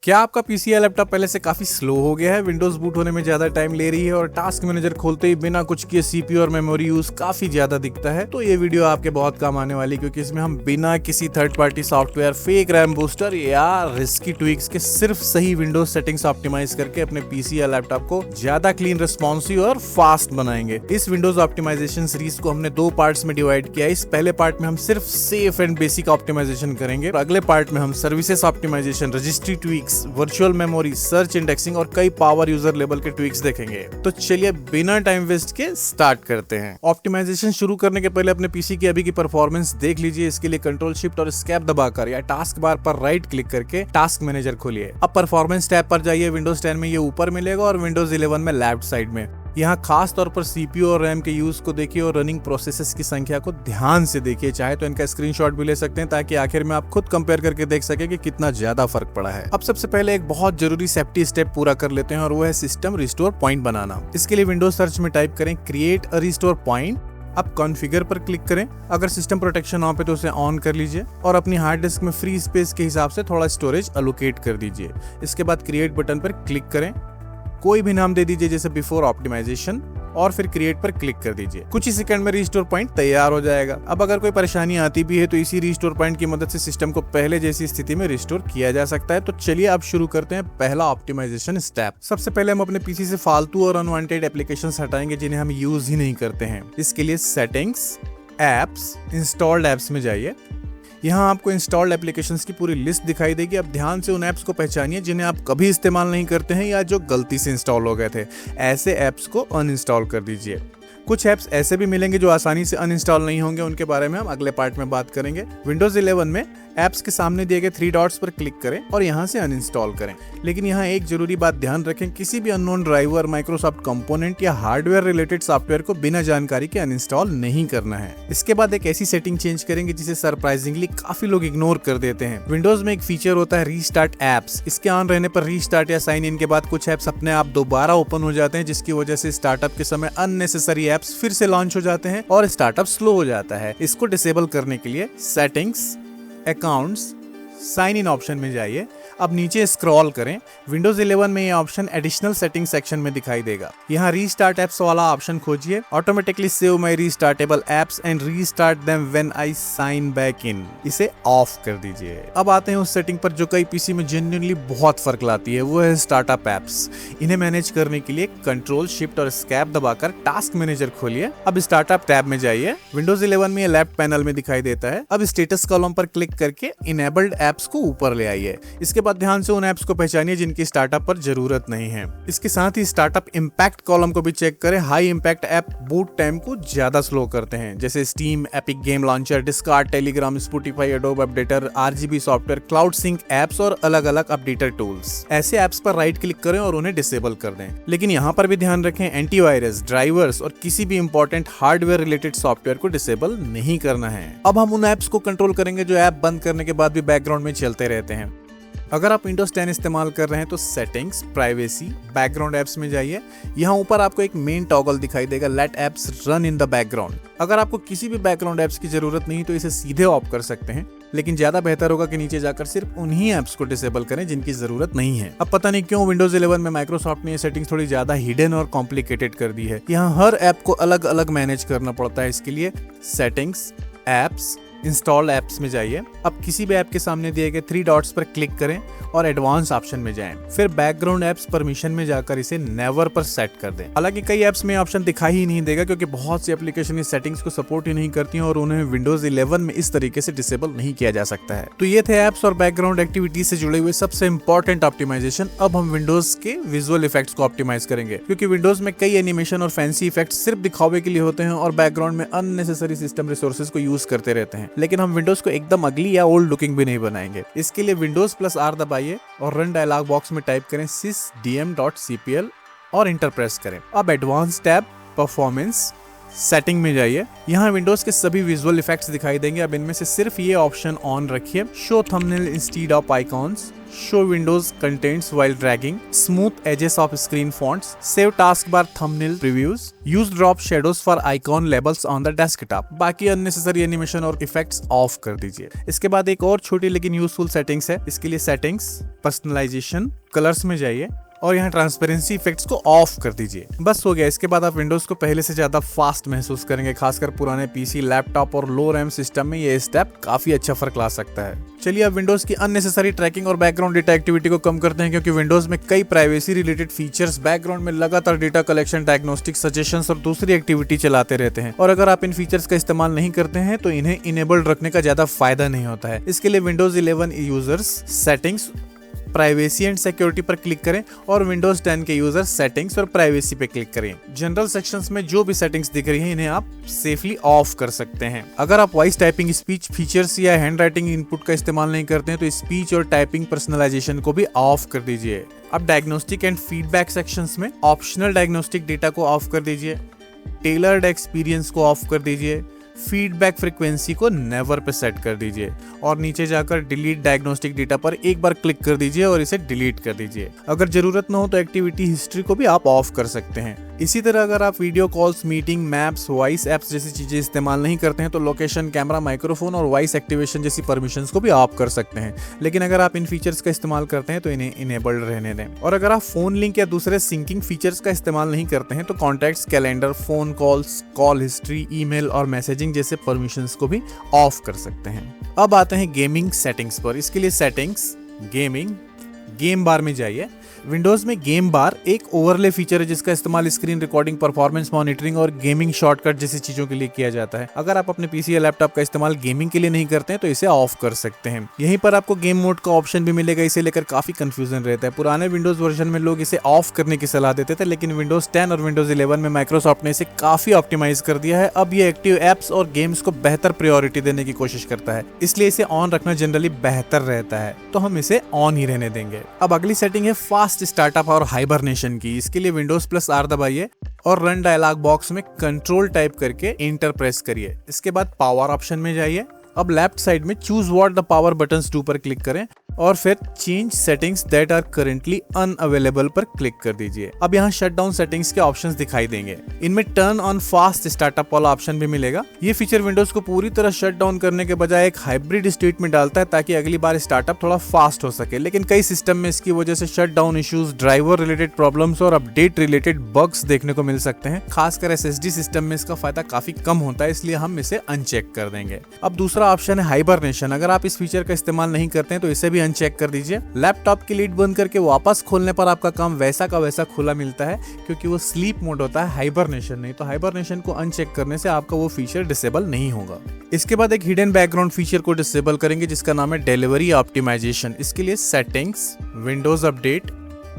क्या आपका पीसी या लैपटॉप पहले से काफी स्लो हो गया है, विंडोज बूट होने में ज्यादा टाइम ले रही है और टास्क मैनेजर खोलते ही बिना कुछ किए सीपीयू और मेमोरी यूज काफी ज्यादा दिखता है? तो ये वीडियो आपके बहुत काम आने वाली, क्योंकि इसमें हम बिना किसी third party software, fake RAM booster या रिस्की ट्विक्स के सिर्फ सही विंडोज सेटिंग्स ऑप्टिमाइज करके अपने पीसी या लैपटॉप को ज्यादा क्लीन, रिस्पॉन्सिव और फास्ट बनाएंगे। इस विंडोज ऑप्टिमाइजेशन सीरीज को हमने 2 पार्ट्स में डिवाइड किया। इस पहले पार्ट में हम सिर्फ सेफ एंड बेसिक ऑप्टिमाइजेशन करेंगे और अगले पार्ट में हम services optimisation, registry tweaks, virtual memory, search indexing और कई पावर यूजर लेवल के ट्विक्स देखेंगे। तो चलिए बिना टाइम वेस्ट के स्टार्ट करते हैं। ऑप्टिमाइजेशन शुरू करने के पहले अपने पीसी की अभी की परफॉर्मेंस देख लीजिए। इसके लिए कंट्रोल शिफ्ट और एस्केप दबाकर या टास्क बार पर राइट क्लिक करके टास्क मैनेजर खोलिए। अब परफॉर्मेंस टैब पर जाइए। विंडोज 10 में ये ऊपर मिलेगा और विंडोज 11 में लेफ्ट साइड में। यहाँ खास तौर पर सीपीयू और रैम के यूज को देखिए और रनिंग प्रोसेसेस की संख्या को ध्यान से देखिए। चाहे तो इनका स्क्रीनशॉट भी ले सकते हैं ताकि आखिर में आप खुद कंपेयर करके देख सके कि कितना ज्यादा फर्क पड़ा है। अब सबसे पहले एक बहुत जरूरी सेफ्टी स्टेप पूरा कर लेते हैं और वो है सिस्टम रिस्टोर पॉइंट बनाना। इसके लिए विंडोज सर्च में टाइप करें क्रिएट अ रिस्टोर पॉइंट। अब कॉन्फ़िगर पर क्लिक करें। अगर सिस्टम प्रोटेक्शन ऑन पे तो उसे ऑन कर लीजिए और अपनी हार्ड डिस्क में फ्री स्पेस के हिसाब से थोड़ा स्टोरेज एलोकेट कर दीजिए। इसके बाद क्रिएट बटन पर क्लिक करें। कोई भी नाम दे दीजिए जैसे बिफोर ऑप्टिमाइजेशन और फिर क्रिएट पर क्लिक कर दीजिए। कुछ ही सेकंड में रिस्टोर पॉइंट तैयार हो जाएगा। अब अगर कोई परेशानी आती भी है तो इसी रिस्टोर पॉइंट की मदद से सिस्टम को पहले जैसी स्थिति में रिस्टोर किया जा सकता है। तो चलिए अब शुरू करते हैं पहला ऑप्टिमाइजेशन स्टेप। सबसे पहले हम अपने पीसी से फालतू और अनवांटेड एप्लीकेशंस हटाएंगे जिन्हें हम यूज ही नहीं करते हैं। इसके लिए सेटिंग्स, एप्स, इंस्टॉल्ड एप्स में जाइए। यहाँ आपको इंस्टॉल्ड एप्लीकेशंस की पूरी लिस्ट दिखाई देगी। अब ध्यान से उन ऐप्स को पहचानिए जिन्हें आप कभी इस्तेमाल नहीं करते हैं या जो गलती से इंस्टॉल हो गए थे। ऐसे ऐप्स को अनइंस्टॉल कर दीजिए। कुछ ऐप्स ऐसे भी मिलेंगे जो आसानी से अनइंस्टॉल नहीं होंगे, उनके बारे में हम अगले पार्ट में बात करेंगे। विंडोज 11 में ऐप्स के सामने दिए गए 3 डॉट्स पर क्लिक करें और यहाँ से अनइंस्टॉल करें। लेकिन यहाँ एक जरूरी बात ध्यान रखें, किसी भी अननोन ड्राइवर, माइक्रोसॉफ्ट कंपोनेंट या हार्डवेयर रिलेटेड सॉफ्टवेयर को बिना जानकारी के अनइंस्टॉल नहीं करना है। इसके बाद एक ऐसी सेटिंग चेंज करेंगे जिसे सरप्राइजिंगली काफी लोग इग्नोर कर देते हैं। विंडोज में एक फीचर होता है रीस्टार्ट एप्स। इसके ऑन रहने पर रीस्टार्ट या साइन इन के बाद कुछ ऐप्स अपने आप दोबारा ओपन हो जाते हैं, जिसकी वजह से स्टार्टअप के समय अननेसेसरी ऐप्स फिर से लॉन्च हो जाते हैं और स्टार्टअप स्लो हो जाता है। इसको डिसेबल करने के लिए settings, accounts, sign in option में जाइए। अब नीचे स्क्रॉल करें। विंडोज 11 में ये ऑप्शन एडिशनल सेटिंग सेक्शन में दिखाई देगा। यहाँ रीस्टार्ट एप्स वाला ऑप्शन खोजिए। Automatically save my restartable apps and restart them when I sign back in, इसे ऑफ कर दीजिए। अब आते हैं उस सेटिंग पर जो कई पीसी में जेन्युइनली बहुत फर्क लाती है, वो है स्टार्टअप एप्स। इन्हें मैनेज करने के लिए कंट्रोल शिफ्ट और एस्केप दबाकर टास्क मैनेजर खोलिए। अब स्टार्टअप टैब में जाइए। विंडोज 11 में लेफ्ट पैनल में दिखाई देता है। अब स्टेटस कॉलम पर क्लिक करके इनेबल्ड एप्स को ऊपर ले आइए। इसके बाद ध्यान से उन ऐप्स को पहचानिए जिनकी स्टार्टअप पर जरूरत नहीं है। इसके साथ ही स्टार्टअप इंपैक्ट कॉलम को भी चेक करें। High impact app boot time को ज्यादा स्लो करते हैं, जैसे Steam, Epic Game Launcher, Discord, Telegram, Spotify, Adobe updater, RGB software, cloud sync apps और अलग अलग अपडेटर टूल्स। ऐसे ऐप्स पर राइट क्लिक करें और उन्हें डिसेबल कर दें। लेकिन यहाँ पर भी ध्यान रखें, एंटीवायरस, ड्राइवर्स और किसी भी इंपॉर्टेंट हार्डवेयर रिलेटेड सॉफ्टवेयर को डिसेबल नहीं करना है। अब हम उन ऐप्स को कंट्रोल करेंगे जो ऐप बंद करने के बाद भी बैकग्राउंड में चलते रहते हैं। अगर आप विंडोज 10 इस्तेमाल कर रहे हैं तो सेटिंग्स, प्राइवेसी, बैकग्राउंड एप्स में जाइए। यहाँ ऊपर आपको एक मेन टॉगल दिखाई देगा, let apps run in the background. अगर आपको किसी भी बैकग्राउंड एप्स की जरूरत नहीं तो इसे सीधे ऑफ कर सकते हैं, लेकिन ज्यादा बेहतर होगा कि नीचे जाकर सिर्फ उन्हीं ऐप्स को डिसेबल करें जिनकी जरूरत नहीं है। अब पता नहीं क्यों विंडोज 11 में माइक्रोसॉफ्ट ने ये सेटिंग्स थोड़ी ज्यादा हिडन और कॉम्प्लिकेटेड कर दी है। यहाँ हर ऐप को अलग अलग मैनेज करना पड़ता है। इसके लिए सेटिंग्स, एप्स, इंस्टॉल एप्स में जाइए। अब किसी भी ऐप के सामने दिए गए 3 डॉट्स पर क्लिक करें और एडवांस ऑप्शन में जाएं। फिर बैकग्राउंड एप्स परमिशन में जाकर इसे नेवर पर सेट कर दें। हालांकि कई ऐप्स में ऑप्शन दिखाई ही नहीं देगा क्योंकि बहुत सी एप्लीकेशन इस सेटिंग्स को सपोर्ट ही नहीं करती हैं और उन्हें विंडोज 11 में इस तरीके से डिसेबल नहीं किया जा सकता है। तो ये थे ऐप्स और बैकग्राउंड एक्टिविटी से जुड़े हुए सबसे इंपॉर्टेंट ऑप्टिमाइजेशन। अब हम विंडोज के विजुअल इफेक्ट्स को ऑप्टिमाइज करेंगे, क्योंकि विंडोज में कई एनिमेशन और फैंसी इफेक्ट्स सिर्फ दिखावे के लिए होते हैं और बैकग्राउंड में अननेसेसरी सिस्टम रिसोर्सेज को यूज करते रहते हैं। लेकिन हम विंडोज को एकदम अगली या ओल्ड लुकिंग भी नहीं बनाएंगे। इसके लिए Windows+R दबाइए और रन डायलॉग बॉक्स में टाइप करें sysdm.cpl और इंटर प्रेस करें। अब एडवांस टैब, परफॉर्मेंस, सेटिंग में जाइए, यहाँ विंडोज के सभी विजुअल इफेक्ट्स दिखाई देंगे। अब इनमें से सिर्फ ये ऑप्शन ऑन रखिए, show thumbnail instead of icons, show windows contents while dragging, smooth edges of screen fonts, save taskbar thumbnail previews, use drop shadows for icon labels on the desktop. बाकी unnecessary animation और effects off कर दीजिए। इसके बाद एक और छोटी लेकिन यूजफुल सेटिंग्स है। इसके लिए सेटिंग्स, पर्सनलाइजेशन, कलर्स में जाइए और यहाँ ट्रांसपेरेंसी इफेक्ट्स को ऑफ कर दीजिए। बस हो गया। इसके बाद आप विंडोज को पहले से ज्यादा फास्ट महसूस करेंगे। खासकर पुराने पीसी, लैपटॉप और लो रैम सिस्टम में ये स्टेप काफी अच्छा फर्क ला सकता है। चलिए अब विंडोज की अननेसेसरी ट्रैकिंग और बैकग्राउंड डेटा एक्टिविटी को कम करते हैं, क्योंकि विंडोज में कई प्राइवेसी रिलेटेड फीचर्स बैकग्राउंड में लगातार डेटा कलेक्शन, डायग्नोस्टिक, सजेशंस और दूसरी एक्टिविटी चलाते रहते हैं। और अगर आप इन फीचर्स का इस्तेमाल नहीं करते हैं तो इन्हें इनेबल्ड रखने का ज्यादा फायदा नहीं होता है। इसके लिए Windows 11 users settings, privacy and security पर क्लिक करें और विंडोज 10 के यूजर सेटिंग्स और प्राइवेसी पे क्लिक करें। जनरल सेक्शंस में जो भी सेटिंग्स दिख रही हैं इन्हें आप सेफली ऑफ कर सकते हैं। अगर आप वॉइस टाइपिंग, स्पीच फीचर्स या हैंड राइटिंग इनपुट का इस्तेमाल नहीं करते हैं तो स्पीच और टाइपिंग पर्सनलाइजेशन को भी ऑफ कर दीजिए। अब डायग्नोस्टिक एंड फीडबैक सेक्शंस में ऑप्शनल डायग्नोस्टिक डेटा को ऑफ कर दीजिए, टेलर्ड एक्सपीरियंस को ऑफ कर दीजिए, फीडबैक फ्रीक्वेंसी को नेवर पे सेट कर दीजिए और नीचे जाकर डिलीट डायग्नोस्टिक डेटा पर एक बार क्लिक कर दीजिए और इसे डिलीट कर दीजिए। अगर जरूरत न हो तो एक्टिविटी हिस्ट्री को भी आप ऑफ कर सकते हैं। इसी तरह अगर आप video calls, meeting, maps, voice apps जैसी चीजें इस्तेमाल नहीं करते हैं तो लोकेशन, कैमरा, माइक्रोफोन और वॉइस एक्टिवेशन जैसी परमिशंस को भी ऑफ कर सकते हैं। लेकिन अगर आप इन फीचर्स का इस्तेमाल करते हैं तो इन्हें इनेबल्ड रहने दें। और अगर आप फोन लिंक या दूसरे सिंकिंग फीचर्स का इस्तेमाल नहीं करते हैं तो contacts, calendar, phone calls, call history, email और मैसेजिंग जैसे परमिशंस को भी ऑफ कर सकते हैं। अब आते हैं गेमिंग सेटिंग्स पर। इसके लिए सेटिंग्स, गेमिंग, गेम बार में जाइए। विंडोज में गेम बार एक ओवरले फीचर है जिसका इस्तेमाल स्क्रीन रिकॉर्डिंग, परफॉर्मेंस मॉनिटरिंग और गेमिंग शॉर्टकट जैसी चीजों के लिए किया जाता है। अगर आप अपने पीसी या लैपटॉप का इस्तेमाल गेमिंग के लिए नहीं करते हैं तो इसे ऑफ कर सकते हैं। यहीं पर आपको गेम मोड का ऑप्शन भी मिलेगा। इसे लेकर काफी कंफ्यूजन रहता है। पुराने विंडोज वर्जन में लोग इसे ऑफ करने की सलाह देते थे, लेकिन विंडोज 10 और विंडोज 11 में माइक्रोसॉफ्ट ने इसे काफी ऑप्टिमाइज कर दिया है। अब ये एक्टिव एप्स और गेम्स को बेहतर प्रायोरिटी देने की कोशिश करता है, इसलिए इसे ऑन रखना जनरली बेहतर रहता है, तो हम इसे ऑन ही रहने देंगे। अब अगली सेटिंग है फास्ट स्टार्टअप और हाइबरनेशन की। इसके लिए विंडोज+R दबाइए और रन डायलॉग बॉक्स में कंट्रोल टाइप करके एंटर प्रेस करिए। इसके बाद पावर ऑप्शन में जाइए। अब लेफ्ट साइड में choose what the power buttons do पर क्लिक करें और फिर change settings that are currently unavailable पर क्लिक कर दीजिए। अब यहाँ शट डाउन सेटिंग्स के ऑप्शंस दिखाई देंगे। इनमें टर्न ऑन फास्ट स्टार्टअप वाला ऑप्शन भी मिलेगा। ये फीचर विंडोज को पूरी तरह शट डाउन करने के बजाय एक हाइब्रिड स्टेट में डालता है ताकि अगली बार स्टार्टअप थोड़ा फास्ट हो सके। लेकिन कई सिस्टम में इसकी वजह से shut down issues, driver related problems और अपडेट रिलेटेड बग्स देखने को मिल सकते हैं। खासकर SSD सिस्टम में इसका फायदा काफी कम होता है, इसलिए हम इसे अनचेक कर देंगे। अब दूसरा ऑप्शन है हाइबरनेशन। अगर आप इस फीचर का इस्तेमाल नहीं करते हैं तो इसे भी अनचेक कर दीजिए। लैपटॉप की लीड बंद करके वापस खोलने पर आपका काम वैसा का वैसा खुला मिलता है, क्योंकि वो स्लीप मोड होता है, हाइबरनेशन नहीं। तो हाइबरनेशन को अनचेक करने से आपका वो फीचर डिसेबल नहीं होगा। इसके बाद एक हिडन बैकग्राउंड फीचर को डिसेबल करेंगे जिसका नाम है डिलीवरी ऑप्टिमाइजेशन। इसके लिए settings, Windows update,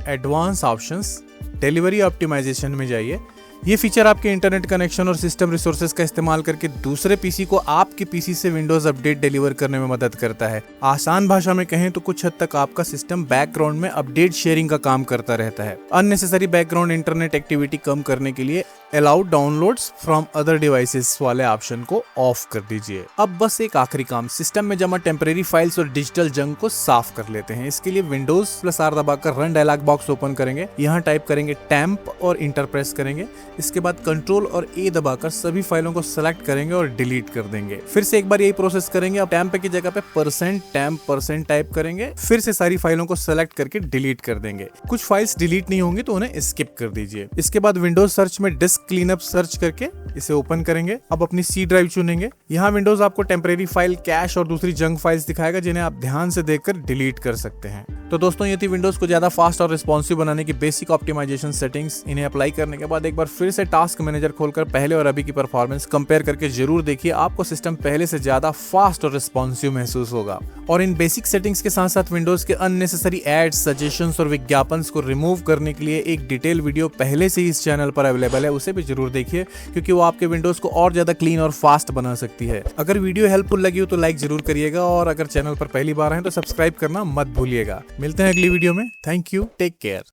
advance options, delivery optimisation में जाइए। ये फीचर आपके इंटरनेट कनेक्शन और सिस्टम रिसोर्सेज का इस्तेमाल करके दूसरे पीसी को आपके पीसी से विंडोज अपडेट डिलीवर करने में मदद करता है। आसान भाषा में कहें तो कुछ हद तक आपका सिस्टम बैकग्राउंड में अपडेट शेयरिंग का काम करता रहता है। अननेसेसरी बैकग्राउंड इंटरनेट एक्टिविटी कम करने के लिए allow downloads from other devices वाले ऑप्शन को ऑफ कर दीजिए। अब बस एक आखिरी काम, सिस्टम में जमा टेम्परेरी फाइल्स और डिजिटल जंक को साफ कर लेते हैं। इसके लिए विंडोज+R दबाकर रन डायलॉग बॉक्स ओपन करेंगे। यहाँ टाइप करेंगे टेम्प और इंटर प्रेस करेंगे। इसके बाद कंट्रोल और ए दबाकर सभी फाइलों को सेलेक्ट करेंगे और डिलीट कर देंगे। फिर से एक बार यही प्रोसेस करेंगे। अब टेम्प की जगह पे %temp% टाइप करेंगे। फिर से सारी फाइलों को सेलेक्ट करके डिलीट कर देंगे। कुछ फाइल्स डिलीट नहीं होंगी तो उन्हें स्किप कर दीजिए। इसके बाद विंडोज सर्च में डिस्क क्लीनअप सर्च करके इसे ओपन करेंगे। अब अपनी C ड्राइव चुनेंगे। यहाँ विंडोज आपको टेम्परेरी फाइल, कैश और दूसरी जंक फाइल्स दिखाएगा जिन्हें आप ध्यान से देखकर डिलीट कर सकते हैं। तो दोस्तों ये थी विंडोज को ज्यादा फास्ट और रिस्पॉन्सिव बनाने की बेसिक ऑप्टिमाइजेशन सेटिंग्स। इन्हें अप्लाई करने के बाद एक बार फिर से टास्क मैनेजर खोलकर पहले और अभी की परफॉर्मेंस कंपेयर करके जरूर देखिए। आपको सिस्टम पहले से ज्यादा फास्ट और रिस्पॉन्सिव महसूस होगा। और इन बेसिक सेटिंग्स के साथ साथ विंडोज के अननेसेसरी एड्स, सजेशंस और विज्ञापन्स को रिमूव करने के लिए एक डिटेल वीडियो पहले से ही इस चैनल पर अवेलेबल है, उसे भी जरूर देखिए क्योंकि वो आपके विंडोज को और ज्यादा क्लीन और फास्ट बना सकती है। अगर वीडियो हेल्पफुल लगी हो तो लाइक जरूर करिएगा और अगर चैनल पर पहली बार हैं तो सब्सक्राइब करना मत भूलिएगा। मिलते हैं अगली वीडियो में। Thank you, take care.